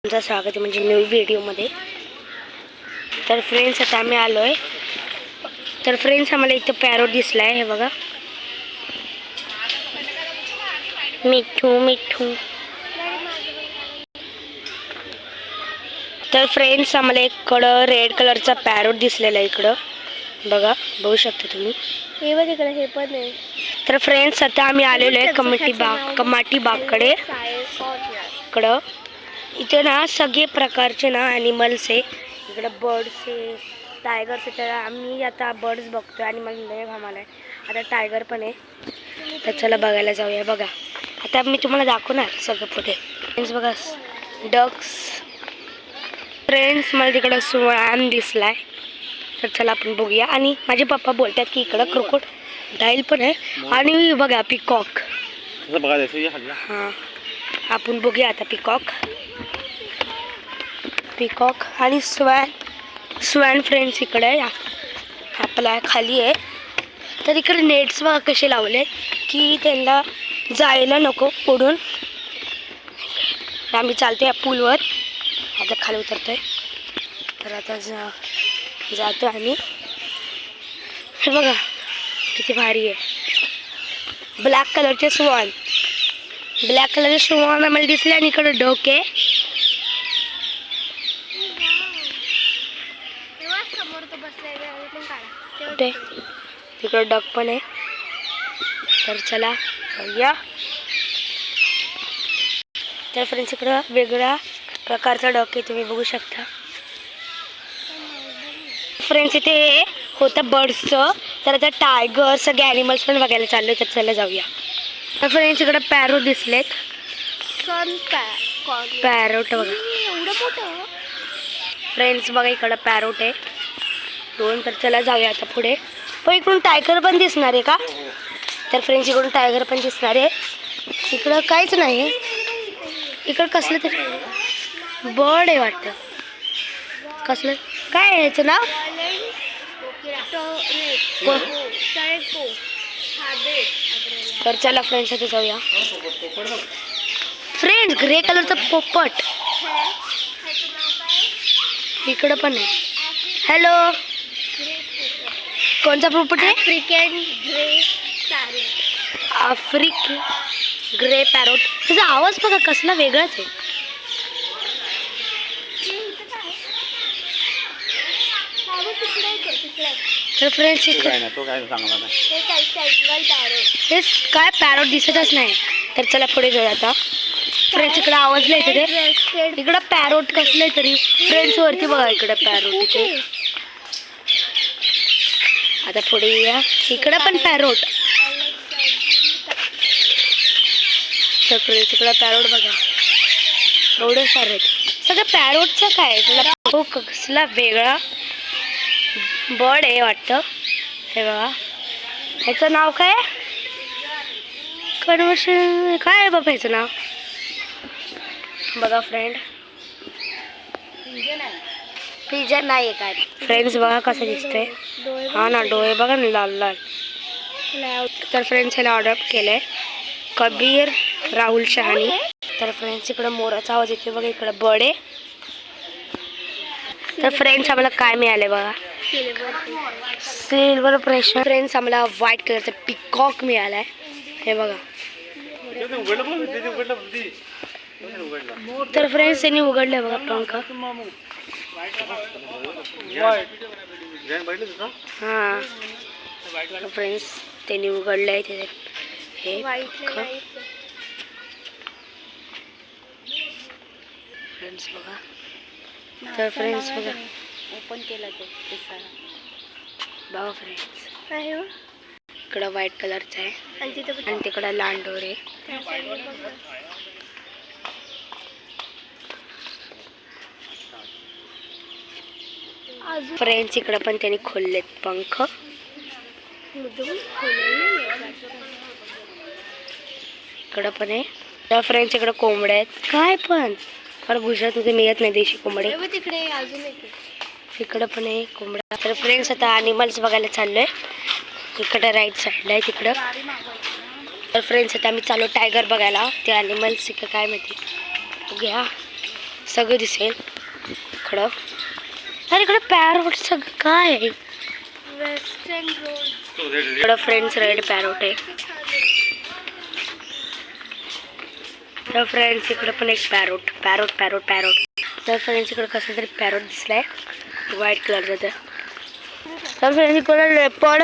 तुमचं स्वागत आहे म्हणजे न्यू व्हिडिओमध्ये। तर फ्रेंड्स आता आम्ही आलो आहे। तर फ्रेंड्स आम्हाला इथं पॅरोट दिसला आहे, हे बघा, मिठू मिठू। तर फ्रेंड्स आम्हाला इकडं रेड कलरचा पॅरोट दिसलेला आहे, इकडं बघा, बघू शकता तुम्ही, हे बघ इकडे हे पण आहे। तर फ्रेंड्स आता आम्ही आलेलो आहे कमाटी बागकडे। इकडं इथे ना सगळे प्रकारचे ना ॲनिमल्स आहे, इकडं बर्ड्स आहे, टायगर्स आहे। तर आम्ही आता बर्ड्स बघतोय आणि मला लय आम्हाला आता टायगर पण आहे, तर चला बघायला जाऊया। बघा आता मी तुम्हाला दाखवणार सगळं पुढे। फ्रेंड्स बघा डक्स, फ्रेंड्स मला तिकडं स्वान दिसलाय, तर चला आपण बघूया। आणि माझे पप्पा बोलतात की इकडं क्रोकोडाईल पण आहे आणि बघा पिकॉक। हां आपण बघूया आता पिकॉक आणि स्वॅन फ्रेंड्स इकडे आहे, आपला खाली आहे। तर इकडे नेट्स बघा कसे लावले की त्यांना जायला नको पुढून। आम्ही चालतो या पूलवर, आता खाली उतरतोय, तर आता जातो आम्ही। हे बघा किती भारी आहे, ब्लॅक कलरचे स्वान आम्हाला दिसले आणि इकडे डक आहे। कुठे तिकडे डक पण आहे, तर चला जाऊया। तर फ्रेंड्स इकडं वेगळ्या प्रकारचा डक आहे, तुम्ही बघू शकता। फ्रेंड्स इथे होतं बर्ड्सचं, तर आता टायगर सगळे ॲनिमल्स पण बघायला चाललो, तर चला जाऊया। तर फ्रेंड्स इकडे पॅरोट दिसलेत, पॅरोट बघा एवढं मोठं। फ्रेंड्स बघा इकडं पॅरोट आहे दोन, तर चला जाऊया आता पुढे। पण इकडून टायगर पण दिसणार आहे का? तर फ्रेंड्स इकडून टायगर पण दिसणार आहे, इकडं काहीच नाही आहे। इकडं कसलं तरी बर्ड आहे वाटतं, कसलं काय आहे याचं नाव? तर चला फ्रेंड्स आता जाऊया। फ्रेंड्स ग्रे कलरचा पोपट इकडं पण आहे। हॅलो, कोणता पोपट आहे? Grey parrot. त्याचा आवाज बघा कसला वेगळाच आहे। तर फ्रेंड्स हे काय पॅरोट दिसतच नाही, तर चला पुढे जाऊया आता। फ्रेंड्स इकडे आवाज नाही तिथे, इकडं पॅरोट कसले तरी। फ्रेंड्स वरती बघा इकडे पॅरोट इथे, आता पुढे या, इकडं पण पॅरोट। तर फ्रेंड्स इकडं पॅरोट बघा एवढे सारे आहेत, सगळं पॅरोटचं काय त्याला कसला वेगळा बर्ड आहे वाटतं। हे बघा ह्याचं नाव काय? काय आहे बाबा ह्याचं नाव? बघा फ्रेंड पिजन नाही आहे काय। फ्रेंड्स बघा कसं दिसतंय, हा ना डोळे बघा ना लाल लाल। तर फ्रेंड्स ह्याला ऑर्डर केलं आहे कबीर राहुल शहानी। तर फ्रेंड्स इकडं मोराचा आवाज येते बघा, इकडं बर्ड आहे। तर फ्रेंड्स आम्हाला काय मिळाले बघा, सिल्वर प्रेशर। फ्रेंड्स आम्हाला व्हाईट कलरचा पिकॉक मिळाला आहे, हे बघा। तर फ्रेंड्स त्यांनी उघडले बघा पंख, हां फ्रेंड्स त्यांनी उघडले आहे हे फ्रेंड्स बघा। तर फ्रेंड्स बघा ओपन केला तो बघा फ्रेंड्स, इकडं व्हाईट कलरचा आहे आणि तिकडं लांडोर आहे। फ्रेंड्स इकडं पण त्यांनी खोललेत पंख, इकडं पण आहे। तर फ्रेंड्स इकडं कोंबड्या आहेत, काय पण फार गुजरातमध्ये मिळत नाही देशी कोंबडे, तिकडे अजून इकडं पण आहे कोंबडा। तर फ्रेंड्स आता ॲनिमल्स बघायला चाललोय, इकडं राईट साईडला आहे तिकडं। तर फ्रेंड्स आता आम्ही चाललो टायगर बघायला, ते ॲनिमल्स इकडं काय माहिती घ्या। सगळं दिसेल इकडं. अरे इकडं पॅरोट सगळं काय आहे. Western road. इकडं फ्रेंड्स रेड पॅरोट आहे. तर फ्रेंड्स इकडं पण एक पॅरोट पॅरोट पॅरोट पॅरोट. तर फ्रेंड्स इकडं कसं तरी पॅरोट दिसलाय व्हाईट कलरचा. तर फ्रेंड्स इकडं leopard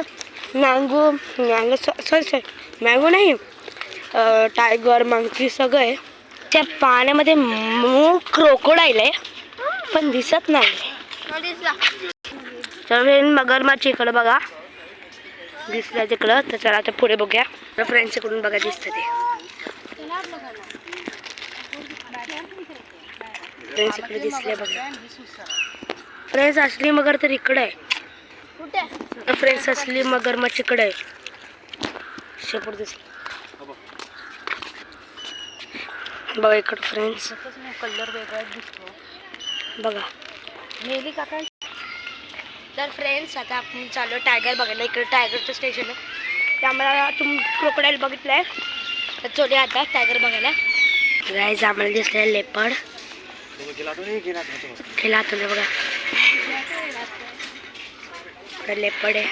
mango mango sorry mango नाही टायगर मंकी सगळं आहे. त्या पाण्यामध्ये क्रोकोडाईल आहे पण दिसत नाही. तर फ्रेंड मगरमच्छ इकडं बघा दिसलं तिकडं. तर चला आता पुढे बघूया. तर फ्रेंड्स इकडून बघा दिसतं ते. फ्रेंड्स इकडे दिसले बघा. फ्रेंड्स असली मगर तर इकडे आहे. कुठे फ्रेंड्स असली मगरमच्छ इकडे आहे. शेपूट दिसली बघा इकडं फ्रेंड्स. कलर वेगळा दिसतो बघा. मेली काका. तर फ्रेंड्स आता आपण चालू टायगर बघायला. इकडे टायगरचं स्टेशन आहे. त्यामुळे तुम्ही क्रोकोडाईल बघितलंय तर चोली आता टायगर बघायला. गाईज आम्हाला दिसले लेपर्ड. खेळा तुला बघा लेपर्ड आहे.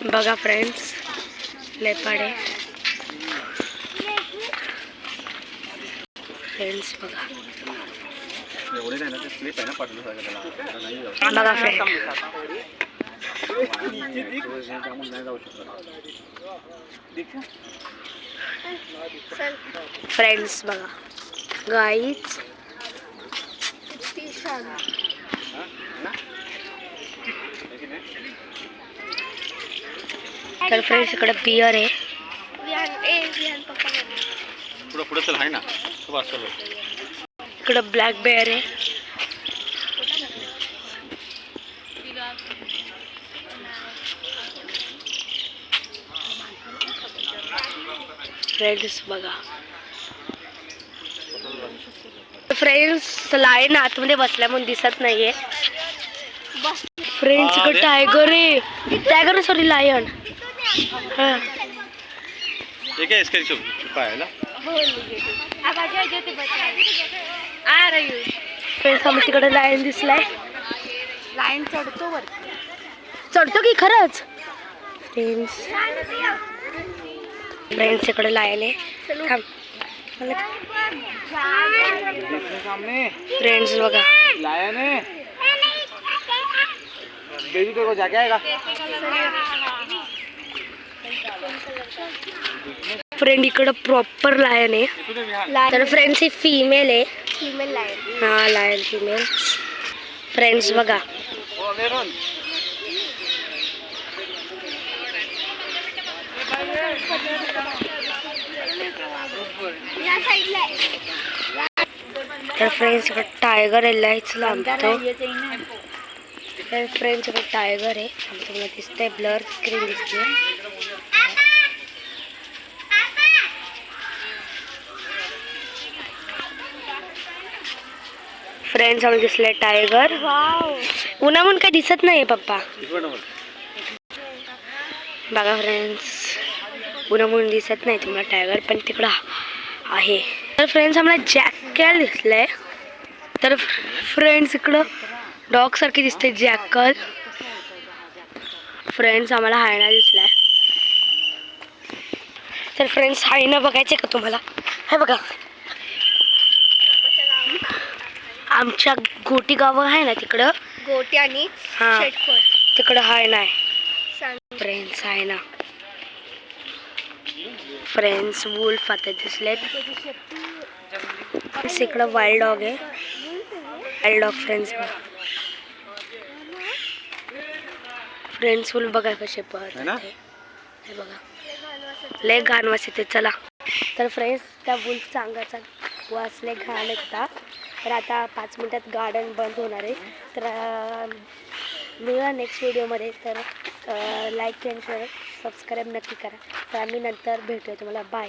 बघा फ्रेंड्स लेपर्ड आहे. फ्रेंड्स बघा बघा फ्रेंड्स बघा गाईज. तर फ्रेंड्स इकडे बियर आहे. इकडं ब्लॅक बेअर आहे. फ्रेंड्स बघा. फ्रेंड्स लाईन आतमध्ये बसल्या म्हणून दिसत नाहीये. फ्रेंड्स इकडे टायगर आहे. Tiger sorry lion. फ्रेंड्स आम्ही तिकडे लायन दिसलाय. लाईन चढतो वर. चढतो की खरंच. फ्रेंड्स फ्रेंड्स इकडे लायन आहे. फ्रेंड्स बघा लायन है बेबी को जाके आएगा. फ्रेंड इकडं प्रॉपर लायन आहे. तर फ्रेंड्स ही फीमेल आहे. Female line. हा लायन फीमेल. फ्रेंड्स बघा या साईडला. तर फ्रेंड्स इकडे टायगर आहे. लाईच लांबतो. तर फ्रेंड्स इकडे टायगर आहे. तुम्हाला दिसतंय ब्लर स्क्रीन दिसते. फ्रेंड्स आम्हाला दिसले टायगर. उन्हामून काही दिसत नाही पप्पा. बघा फ्रेंड्स उन्हामून दिसत नाही तुम्हाला टायगर पण तिकडं आहे. तर फ्रेंड्स आम्हाला जॅकल दिसलंय. तर फ्रेंड्स इकडं डॉग सारखी दिसते जॅकल. फ्रेंड्स आम्हाला हायना दिसलाय. तर फ्रेंड्स हायना बघायचे का तुम्हाला. हे बघा आमच्या गोटी गाव आहे ना तिकडं गोटी आणि हा शेटफळ. तिकडं हायना आहे. फ्रेंड्स हायना. फ्रेंड्स वुल्फ आता दिसलेत. इकडं वाईल्ड डॉग आहे. Wild dog friends friends wolf बघा कसे पळत हे बघा लय घाण वास येते. चला तर फ्रेंड्स त्या वुल्फचा अंगाचा वास लय घाण येतात. तर आता 5 मिनिटात गार्डन बंद होणार आहे. तर मिळूया नेक्स्ट व्हिडिओमध्ये. तर लाईक आणि शेअर सबस्क्राईब नक्की करा. तर आम्ही नंतर भेटूया तुम्हाला. बाय.